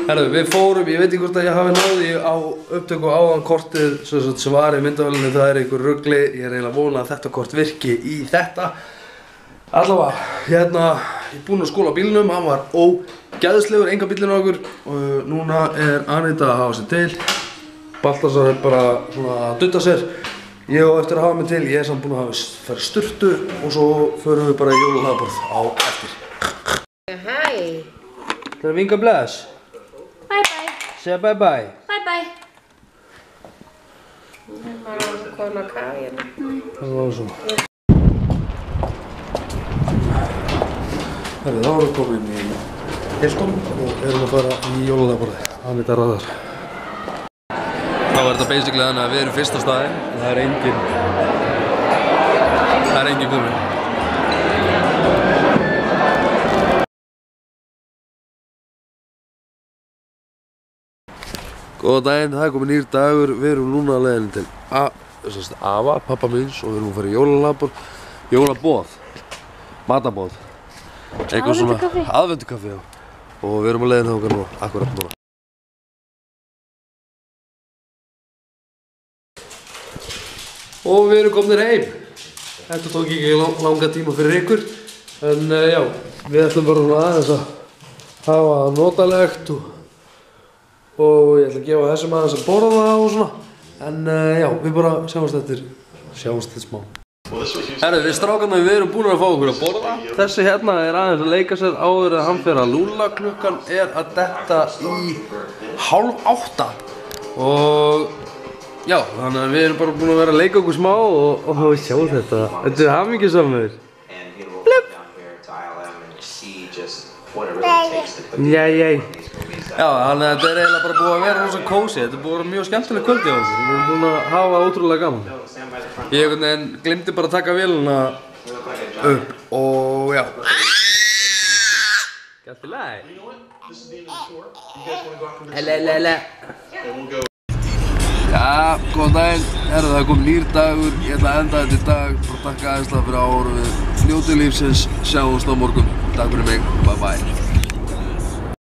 Herðu, við fórum, ég veit ekki hvort að ég hafi náði á upptöku áðan kortið svari myndavélinni, það einhver rugli, ég eiginlega vona að þetta kort virki í þetta. Allavega, hérna, ég búinn að skóla bílnum, hann var ógeðslegur, enga bílinn á okkur og núna Anita að hafa sér til. Baltasar bara svona að dutta sér. Ég á eftir að hafa mig til, ég samt búinn að fara sturtu og svo förum við bara í jólahlaðborð á eftir. Hæ! Það vinka bless. Bye bye. Segja bye bye. Bye bye. Það var komin að kafa hérna. Það var svo. Herri, þá erum við komin í Hilton og erum að fara í jólahlaðborðið. Anita raðar. Þá þetta basically þannig að við erum fyrst á staðinn en það er engin komin. Góða daginn, það er komin nýr dagur, við erum núna að leiðinni til afa, pappa míns og við erum að fara í jólahlaðborð, jólaboð, matarboð, eitthvað svona aðvendukaffi og við erum að leiðinni þangað nú, akkurat núna. Og við erum komnir heim. Þetta tók ekki langa tíma fyrir ykkur, en já, við ætlum bara svona aðeins að hafa það notalegt og ég ætla að gefa þessum aðeins að borða og svona. En já, við bara sjáumst eftir smá. Herru, við strákarnir, við erum búin að fá okkur að borða. Þessi hérna er aðeins að leika sér áður en hann fer að lúlla. Klukkan er að detta í 7:30 og já, þannig að við erum bara búin að vera að leika okkur smá og sjá þetta. Þetta er hamingjusamur. Blöpp! Jæjæj. Já, þannig að þetta er eiginlega bara búið að vera rosa kósí. Þetta er búið að vera mjög skemmtileg kvöldi á þessu. Við erum búin að hafa ótrúlega gaman. Ég einhvern veginn glimti bara að taka vélina upp og já. Gætt í lagi. Hele. Já, góðan daginn, það er kominn nýr dagur, ég ætla að enda þetta í dag, bara takka aðeinslega fyrir áhorfið, njótið lífsins, sjáumst á morgun, takk fyrir mig, bye bye.